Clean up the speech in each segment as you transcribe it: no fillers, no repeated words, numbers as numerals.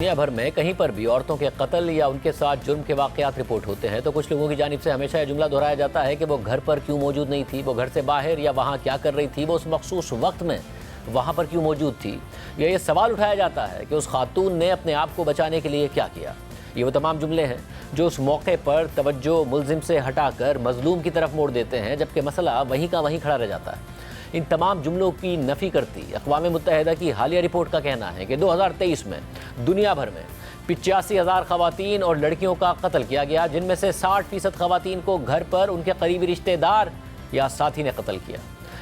دنیا بھر میں کہیں پر بھی عورتوں کے قتل یا ان کے ساتھ جرم کے واقعات رپورٹ ہوتے ہیں تو کچھ لوگوں کی جانب سے ہمیشہ یہ جملہ دہرایا جاتا ہے کہ وہ گھر پر کیوں موجود نہیں تھی، وہ گھر سے باہر یا وہاں کیا کر رہی تھی، وہ اس مخصوص وقت میں وہاں پر کیوں موجود تھی، یا یہ سوال اٹھایا جاتا ہے کہ اس خاتون نے اپنے آپ کو بچانے کے لیے کیا کیا۔ یہ وہ تمام جملے ہیں جو اس موقع پر توجہ ملزم سے ہٹا کر مظلوم کی طرف موڑ دیتے ہیں، جبکہ مسئلہ وہیں کا وہیں کھڑا رہ جاتا ہے۔ ان تمام جملوں کی نفی کرتی اقوام متحدہ کی حالیہ رپورٹ کا کہنا ہے کہ 2023 میں دنیا بھر میں 85,000 خواتین اور لڑکیوں کا قتل کیا گیا، جن میں سے 60% خواتین کو گھر پر ان کے قریبی رشتہ دار یا ساتھی نے قتل کیا۔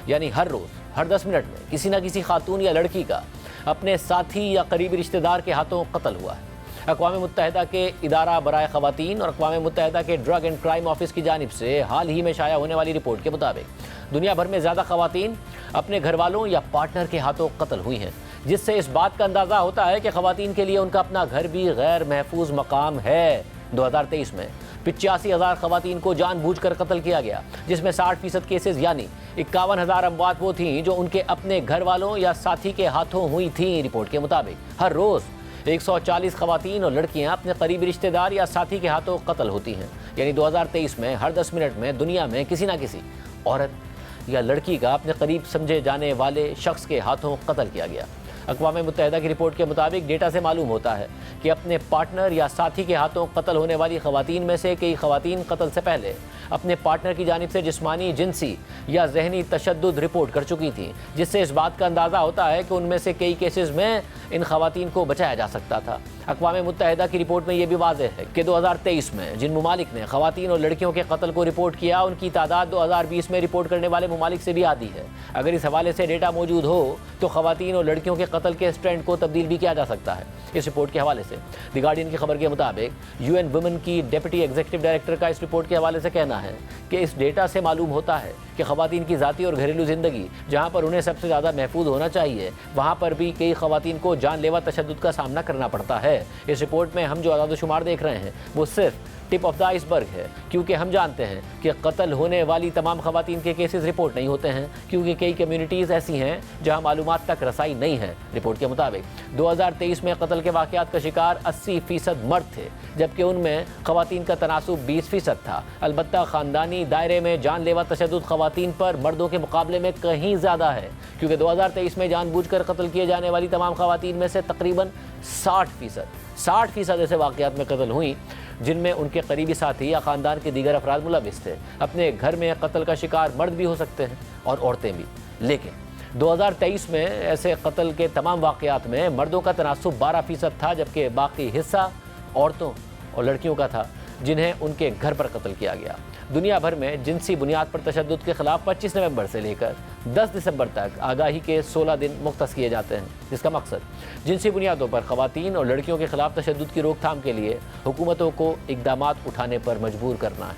یعنی ہر روز ہر 10 منٹ میں کسی نہ کسی خاتون یا لڑکی کا اپنے ساتھی یا قریبی رشتہ دار کے ہاتھوں قتل ہوا ہے۔ اقوام متحدہ کے ادارہ برائے خواتین اور اقوام متحدہ کے ڈرگ اینڈ کرائم آفس کی جانب سے حال ہی میں شائع ہونے والی رپورٹ کے مطابق دنیا بھر میں زیادہ خواتین اپنے گھر والوں یا پارٹنر کے ہاتھوں قتل ہوئی ہیں، جس سے اس بات کا اندازہ ہوتا ہے کہ خواتین کے لیے ان کا اپنا گھر بھی غیر محفوظ مقام ہے۔ 2023 میں 85,000 خواتین کو جان بوجھ کر قتل کیا گیا، جس میں 60% کیسز یعنی 51,000 اموات وہ تھیں جو ان کے اپنے گھر والوں یا ساتھی کے ہاتھوں ہوئی تھیں۔ رپورٹ کے مطابق ہر روز 140 خواتین اور لڑکیاں اپنے قریبی رشتہ دار یا ساتھی کے ہاتھوں قتل ہوتی ہیں۔ یعنی 2023 میں ہر 10 منٹ میں دنیا میں کسی نہ کسی عورت یا لڑکی کا اپنے قریب سمجھے جانے والے شخص کے ہاتھوں قتل کیا گیا۔ اقوام متحدہ کی رپورٹ کے مطابق ڈیٹا سے معلوم ہوتا ہے کہ اپنے پارٹنر یا ساتھی کے ہاتھوں قتل ہونے والی خواتین میں سے کئی خواتین قتل سے پہلے اپنے پارٹنر کی جانب سے جسمانی، جنسی یا ذہنی تشدد رپورٹ کر چکی تھیں، جس سے اس بات کا اندازہ ہوتا ہے کہ ان میں سے کئی کیسز میں ان خواتین کو بچایا جا سکتا تھا۔ اقوام متحدہ کی رپورٹ میں یہ بھی واضح ہے کہ 2023 میں جن ممالک نے خواتین اور لڑکیوں کے قتل کو رپورٹ کیا، ان کی تعداد 2020 میں رپورٹ کرنے والے ممالک سے بھی آدھی ہے۔ اگر اس حوالے سے ڈیٹا موجود ہو تو خواتین اور لڑکیوں کے قتل کے اس ٹرینڈ کو تبدیل بھی کیا جا سکتا ہے۔ اس رپورٹ کے حوالے سے دی گارڈین کی خبر کے مطابق UN ویمن کی ڈپٹی ایگزیکٹو ڈائریکٹر کا اس رپورٹ کے حوالے سے کہنا ہے کہ اس ڈیٹا سے معلوم ہوتا ہے کہ خواتین کی ذاتی اور گھریلو زندگی جہاں پر انہیں سب سے زیادہ محفوظ ہونا چاہیے، وہاں پر بھی کئی خواتین کو جان لیوا تشدد کا سامنا کرنا پڑتا ہے۔ اس رپورٹ میں ہم جو اعداد و شمار دیکھ رہے ہیں وہ صرف ٹپ آف دا آئس برگ ہے، کیونکہ ہم جانتے ہیں کہ قتل ہونے والی تمام خواتین کے کیسز رپورٹ نہیں ہوتے ہیں، کیونکہ کئی کمیونٹیز ایسی ہیں جہاں معلومات تک رسائی نہیں ہے۔ رپورٹ کے مطابق 2023 میں قتل کے واقعات کا شکار 80% مرد تھے، جبکہ ان میں خواتین کا تناسب 20% تھا۔ البتہ خاندانی دائرے میں جان لیوا تشدد خواتین پر مردوں کے مقابلے میں کہیں زیادہ ہے، کیونکہ 2023 میں جان بوجھ کر قتل کیے جانے والی تمام خواتین میں سے تقریباً 60% ایسے واقعات میں قتل ہوئیں جن میں ان کے قریبی ساتھی یا خاندان کے دیگر افراد ملوث تھے۔ اپنے گھر میں قتل کا شکار مرد بھی ہو سکتے ہیں اور عورتیں بھی، لیکن 2023 میں ایسے قتل کے تمام واقعات میں مردوں کا تناسب 12% تھا، جبکہ باقی حصہ عورتوں اور لڑکیوں کا تھا جنہیں ان کے گھر پر قتل کیا گیا۔ دنیا بھر میں جنسی بنیاد پر تشدد کے خلاف 25 نومبر سے لے کر 10 دسمبر تک آگاہی کے 16 دن مختص کیے جاتے ہیں، جس کا مقصد جنسی بنیادوں پر خواتین اور لڑکیوں کے خلاف تشدد کی روک تھام کے لیے حکومتوں کو اقدامات اٹھانے پر مجبور کرنا ہے۔